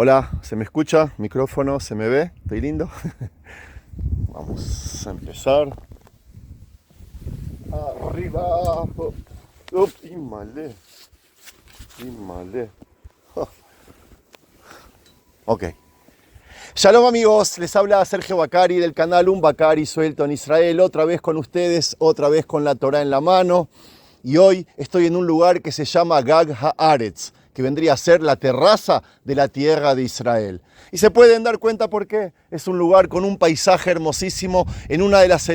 Hola, ¿se me escucha? ¿Micrófono? ¿Se me ve? ¿Estoy lindo? Vamos a empezar. Arriba. Imale. Ok. Shalom amigos, les habla Sergio Bacari del canal Un Bacari Suelto en Israel. Otra vez con ustedes, otra vez con la Torá en la mano. Y hoy estoy en un lugar que se llama Gag Haaretz, que vendría a ser la terraza de la tierra de Israel. Y se pueden dar cuenta por qué. Es un lugar con un paisaje hermosísimo en una de las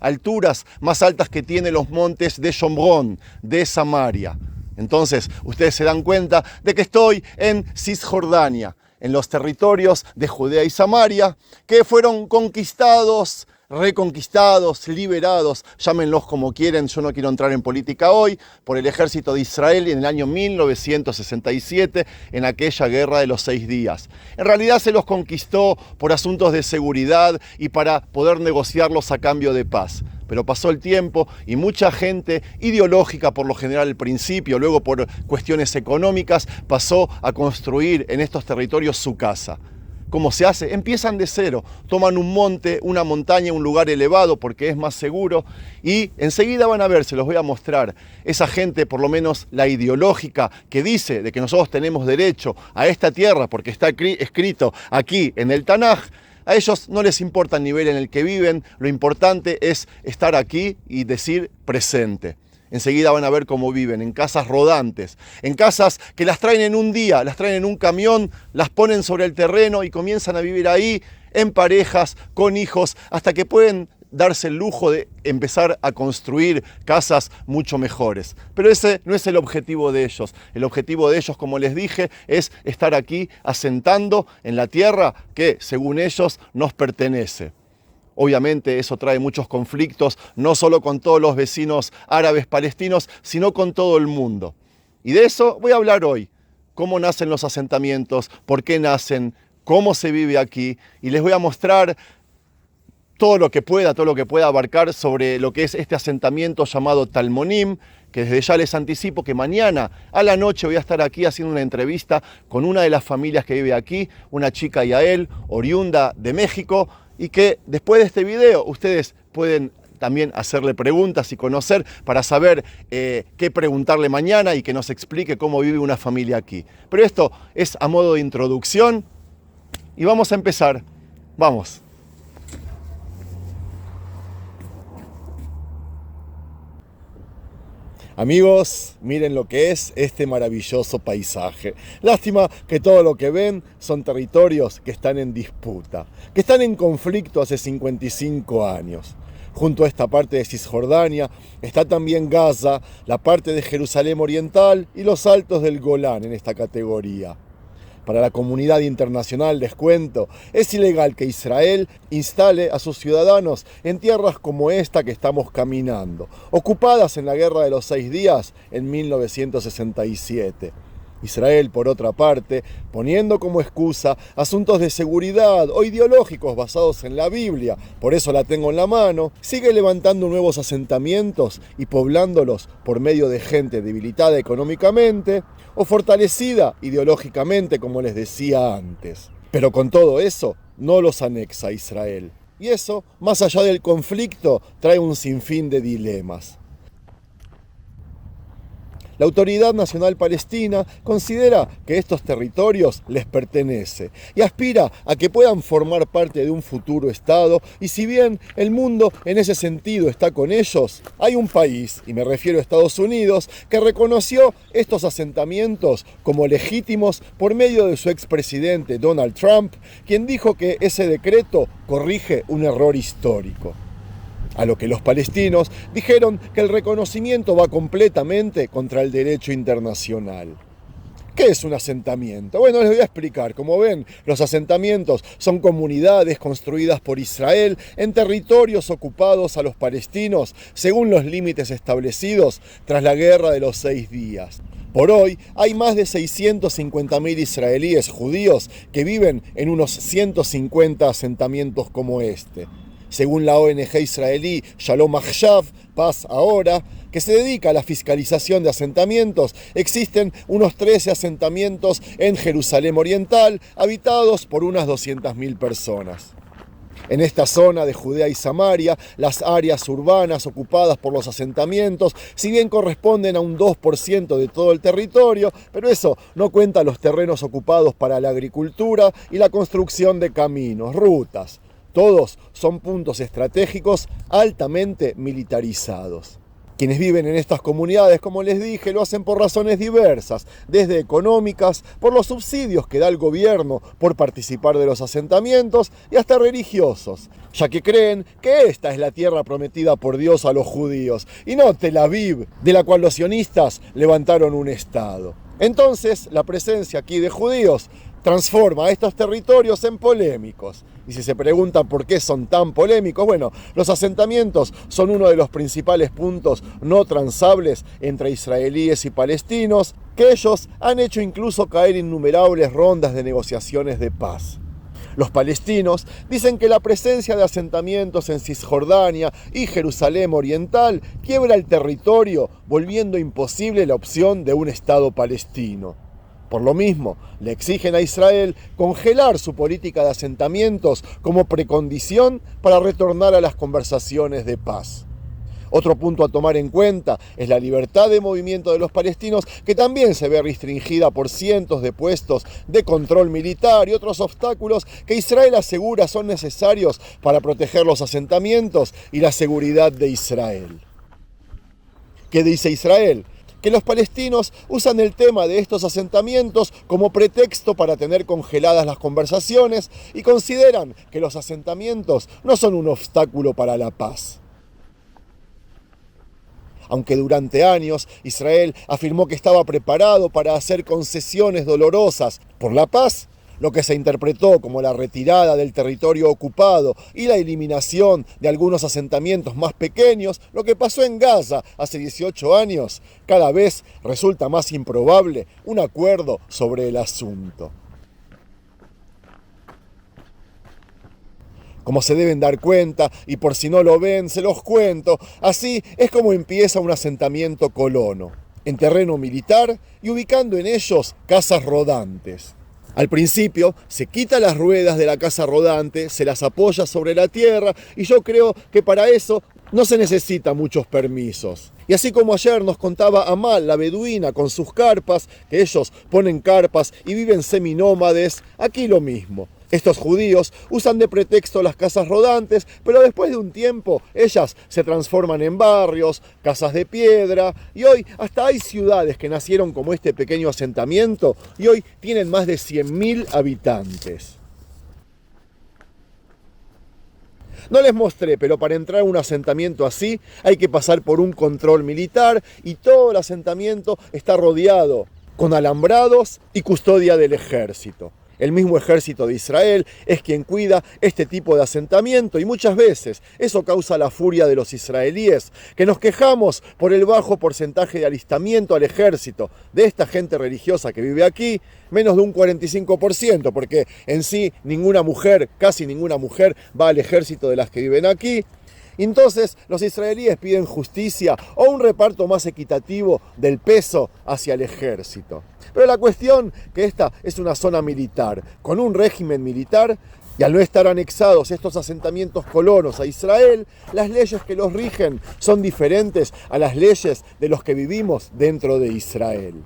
alturas más altas que tienen los montes de Shomrón, de Samaria. Entonces, ustedes se dan cuenta de que estoy en Cisjordania, en los territorios de Judea y Samaria, que fueron conquistados, reconquistados, liberados, llámenlos como quieren, yo no quiero entrar en política hoy, por el ejército de Israel en el año 1967, en aquella guerra de los 6 días. En realidad se los conquistó por asuntos de seguridad y para poder negociarlos a cambio de paz. Pero pasó el tiempo y mucha gente ideológica, por lo general al principio, luego por cuestiones económicas, pasó a construir en estos territorios su casa. ¿Cómo se hace? Empiezan de cero, toman un monte, una montaña, un lugar elevado porque es más seguro y enseguida van a ver, se los voy a mostrar, esa gente, por lo menos la ideológica, que dice de que nosotros tenemos derecho a esta tierra porque está escrito aquí en el Tanaj. A ellos no les importa el nivel en el que viven, lo importante es estar aquí y decir presente. Enseguida van a ver cómo viven, en casas rodantes, en casas que las traen en un día, las traen en un camión, las ponen sobre el terreno y comienzan a vivir ahí en parejas, con hijos, hasta que pueden darse el lujo de empezar a construir casas mucho mejores. Pero ese no es el objetivo de ellos. El objetivo de ellos, como les dije, es estar aquí asentando en la tierra que, según ellos, nos pertenece. Obviamente eso trae muchos conflictos, no solo con todos los vecinos árabes palestinos, sino con todo el mundo. Y de eso voy a hablar hoy. Cómo nacen los asentamientos, por qué nacen, cómo se vive aquí. Y les voy a mostrar todo lo que pueda abarcar sobre lo que es este asentamiento llamado Talmonim, que desde ya les anticipo que mañana a la noche voy a estar aquí haciendo una entrevista con una de las familias que vive aquí, una chica Yael, oriunda de México, y que después de este video ustedes pueden también hacerle preguntas y conocer para saber qué preguntarle mañana y que nos explique cómo vive una familia aquí. Pero esto es a modo de introducción y vamos a empezar. Vamos. Amigos, miren lo que es este maravilloso paisaje. Lástima que todo lo que ven son territorios que están en disputa, que están en conflicto hace 55 años. Junto a esta parte de Cisjordania está también Gaza, la parte de Jerusalén Oriental y los altos del Golán en esta categoría. Para la comunidad internacional, les cuento, es ilegal que Israel instale a sus ciudadanos en tierras como esta que estamos caminando, ocupadas en la Guerra de los 6 días en 1967. Israel, por otra parte, poniendo como excusa asuntos de seguridad o ideológicos basados en la Biblia, por eso la tengo en la mano, sigue levantando nuevos asentamientos y poblándolos por medio de gente debilitada económicamente o fortalecida ideológicamente, como les decía antes. Pero con todo eso, no los anexa a Israel. Y eso, más allá del conflicto, trae un sinfín de dilemas. La Autoridad Nacional Palestina considera que estos territorios les pertenecen y aspira a que puedan formar parte de un futuro Estado, y si bien el mundo en ese sentido está con ellos, hay un país, y me refiero a Estados Unidos, que reconoció estos asentamientos como legítimos por medio de su expresidente Donald Trump, quien dijo que ese decreto corrige un error histórico. A lo que los palestinos dijeron que el reconocimiento va completamente contra el derecho internacional. ¿Qué es un asentamiento? Bueno, les voy a explicar. Como ven, los asentamientos son comunidades construidas por Israel en territorios ocupados a los palestinos según los límites establecidos tras la Guerra de los 6 días. Por hoy hay más de 650.000 israelíes judíos que viven en unos 150 asentamientos como este. Según la ONG israelí Shalom Achshav, Paz Ahora, que se dedica a la fiscalización de asentamientos, existen unos 13 asentamientos en Jerusalén Oriental, habitados por unas 200.000 personas. En esta zona de Judea y Samaria, las áreas urbanas ocupadas por los asentamientos, si bien corresponden a un 2% de todo el territorio, pero eso no cuenta los terrenos ocupados para la agricultura y la construcción de caminos, rutas. Todos son puntos estratégicos altamente militarizados. Quienes viven en estas comunidades, como les dije, lo hacen por razones diversas, desde económicas, por los subsidios que da el gobierno por participar de los asentamientos, y hasta religiosos, ya que creen que esta es la tierra prometida por Dios a los judíos, y no Tel Aviv, de la cual los sionistas levantaron un estado. Entonces, la presencia aquí de judíos transforma a estos territorios en polémicos. Y si se preguntan por qué son tan polémicos, bueno, los asentamientos son uno de los principales puntos no transables entre israelíes y palestinos, que ellos han hecho incluso caer innumerables rondas de negociaciones de paz. Los palestinos dicen que la presencia de asentamientos en Cisjordania y Jerusalén Oriental quiebra el territorio, volviendo imposible la opción de un Estado palestino. Por lo mismo, le exigen a Israel congelar su política de asentamientos como precondición para retornar a las conversaciones de paz. Otro punto a tomar en cuenta es la libertad de movimiento de los palestinos, que también se ve restringida por cientos de puestos de control militar y otros obstáculos que Israel asegura son necesarios para proteger los asentamientos y la seguridad de Israel. ¿Qué dice Israel? Que los palestinos usan el tema de estos asentamientos como pretexto para tener congeladas las conversaciones y consideran que los asentamientos no son un obstáculo para la paz. Aunque durante años Israel afirmó que estaba preparado para hacer concesiones dolorosas por la paz, lo que se interpretó como la retirada del territorio ocupado y la eliminación de algunos asentamientos más pequeños, lo que pasó en Gaza hace 18 años, cada vez resulta más improbable un acuerdo sobre el asunto. Como se deben dar cuenta, y por si no lo ven, se los cuento, así es como empieza un asentamiento colono, en terreno militar y ubicando en ellos casas rodantes. Al principio se quita las ruedas de la casa rodante, se las apoya sobre la tierra y yo creo que para eso no se necesita muchos permisos. Y así como ayer nos contaba Amal, la beduina, con sus carpas, que ellos ponen carpas y viven seminómades, aquí lo mismo. Estos judíos usan de pretexto las casas rodantes, pero después de un tiempo ellas se transforman en barrios, casas de piedra, y hoy hasta hay ciudades que nacieron como este pequeño asentamiento y hoy tienen más de 100.000 habitantes. No les mostré, pero para entrar a un asentamiento así hay que pasar por un control militar y todo el asentamiento está rodeado con alambrados y custodia del ejército. El mismo ejército de Israel es quien cuida este tipo de asentamiento y muchas veces eso causa la furia de los israelíes, que nos quejamos por el bajo porcentaje de alistamiento al ejército de esta gente religiosa que vive aquí, menos de un 45%, porque en sí ninguna mujer, casi ninguna mujer va al ejército de las que viven aquí. Entonces los israelíes piden justicia o un reparto más equitativo del peso hacia el ejército. Pero la cuestión que esta es una zona militar, con un régimen militar, y al no estar anexados estos asentamientos colonos a Israel, las leyes que los rigen son diferentes a las leyes de los que vivimos dentro de Israel.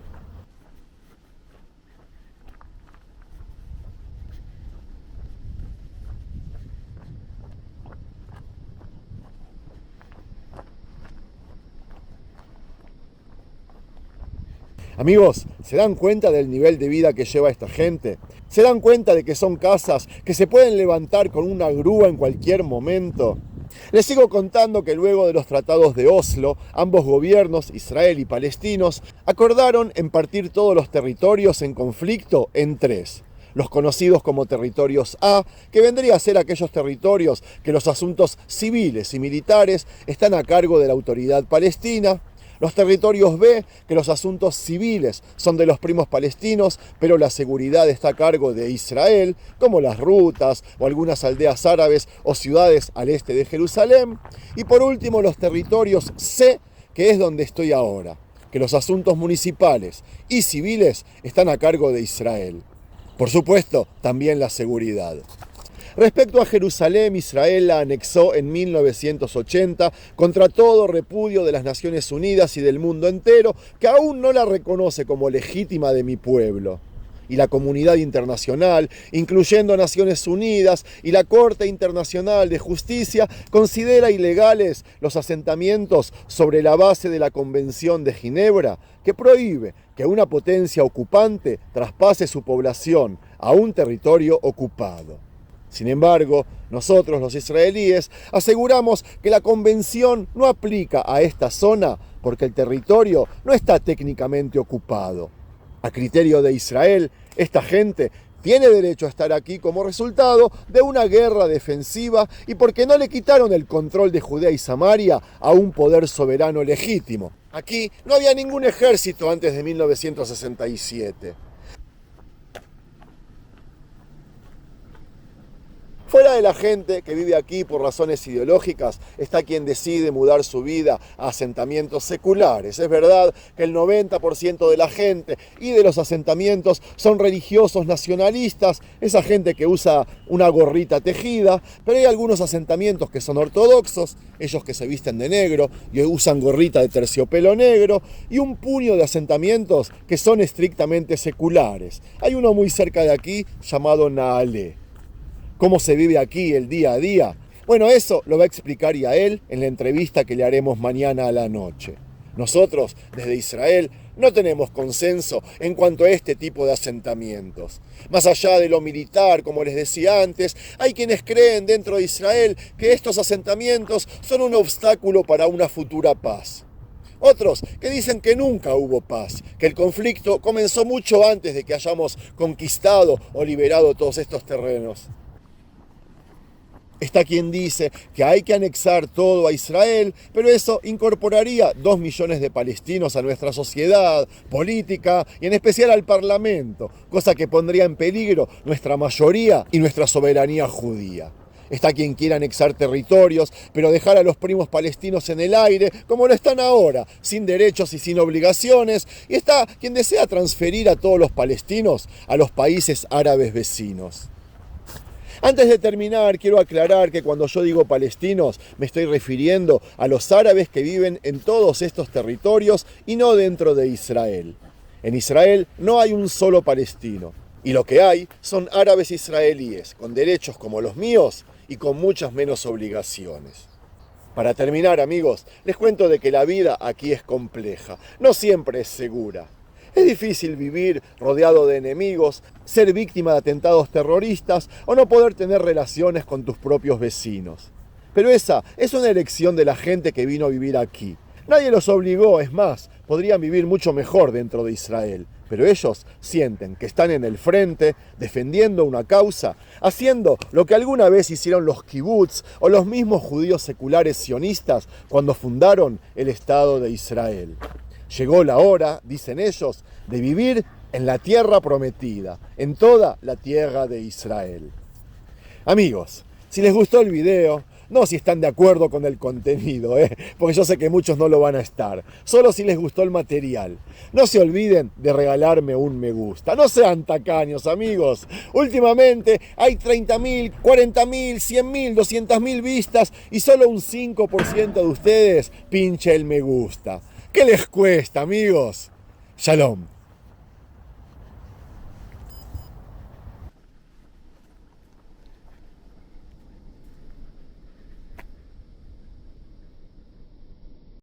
Amigos, ¿se dan cuenta del nivel de vida que lleva esta gente? ¿Se dan cuenta de que son casas que se pueden levantar con una grúa en cualquier momento? Les sigo contando que luego de los tratados de Oslo, ambos gobiernos, Israel y palestinos, acordaron en partir todos los territorios en conflicto en tres. Los conocidos como territorios A, que vendría a ser aquellos territorios que los asuntos civiles y militares están a cargo de la autoridad palestina. Los territorios B, que los asuntos civiles son de los primos palestinos, pero la seguridad está a cargo de Israel, como las rutas o algunas aldeas árabes o ciudades al este de Jerusalén. Y por último, los territorios C, que es donde estoy ahora, que los asuntos municipales y civiles están a cargo de Israel. Por supuesto, también la seguridad. Respecto a Jerusalén, Israel la anexó en 1980 contra todo repudio de las Naciones Unidas y del mundo entero, que aún no la reconoce como legítima de mi pueblo. Y la comunidad internacional, incluyendo Naciones Unidas y la Corte Internacional de Justicia, considera ilegales los asentamientos sobre la base de la Convención de Ginebra, que prohíbe que una potencia ocupante traspase su población a un territorio ocupado. Sin embargo, nosotros los israelíes aseguramos que la convención no aplica a esta zona porque el territorio no está técnicamente ocupado. A criterio de Israel, esta gente tiene derecho a estar aquí como resultado de una guerra defensiva y porque no le quitaron el control de Judea y Samaria a un poder soberano legítimo. Aquí no había ningún ejército antes de 1967. Fuera de la gente que vive aquí por razones ideológicas, está quien decide mudar su vida a asentamientos seculares. Es verdad que el 90% de la gente y de los asentamientos son religiosos nacionalistas, esa gente que usa una gorrita tejida, pero hay algunos asentamientos que son ortodoxos, ellos que se visten de negro y usan gorrita de terciopelo negro, y un puño de asentamientos que son estrictamente seculares. Hay uno muy cerca de aquí llamado Nahalé. ¿Cómo se vive aquí el día a día? Bueno, eso lo va a explicar Yael en la entrevista que le haremos mañana a la noche. Nosotros, desde Israel, no tenemos consenso en cuanto a este tipo de asentamientos. Más allá de lo militar, como les decía antes, hay quienes creen dentro de Israel que estos asentamientos son un obstáculo para una futura paz. Otros que dicen que nunca hubo paz, que el conflicto comenzó mucho antes de que hayamos conquistado o liberado todos estos terrenos. Está quien dice que hay que anexar todo a Israel, pero eso incorporaría 2 millones de palestinos a nuestra sociedad, política y en especial al Parlamento, cosa que pondría en peligro nuestra mayoría y nuestra soberanía judía. Está quien quiere anexar territorios, pero dejar a los primos palestinos en el aire, como lo están ahora, sin derechos y sin obligaciones. Y está quien desea transferir a todos los palestinos a los países árabes vecinos. Antes de terminar, quiero aclarar que cuando yo digo palestinos, me estoy refiriendo a los árabes que viven en todos estos territorios y no dentro de Israel. En Israel no hay un solo palestino, y lo que hay son árabes israelíes, con derechos como los míos y con muchas menos obligaciones. Para terminar, amigos, les cuento de que la vida aquí es compleja, no siempre es segura. Es difícil vivir rodeado de enemigos, ser víctima de atentados terroristas o no poder tener relaciones con tus propios vecinos. Pero esa es una elección de la gente que vino a vivir aquí. Nadie los obligó, es más, podrían vivir mucho mejor dentro de Israel. Pero ellos sienten que están en el frente, defendiendo una causa, haciendo lo que alguna vez hicieron los kibutz o los mismos judíos seculares sionistas cuando fundaron el Estado de Israel. Llegó la hora, dicen ellos, de vivir en la tierra prometida, en toda la tierra de Israel. Amigos, si les gustó el video, no si están de acuerdo con el contenido, porque yo sé que muchos no lo van a estar, solo si les gustó el material. No se olviden de regalarme un me gusta, no sean tacaños, amigos. Últimamente hay 30.000, 40.000, 100.000, 200.000 vistas y solo un 5% de ustedes pinche el me gusta. ¿Qué les cuesta, amigos? Shalom.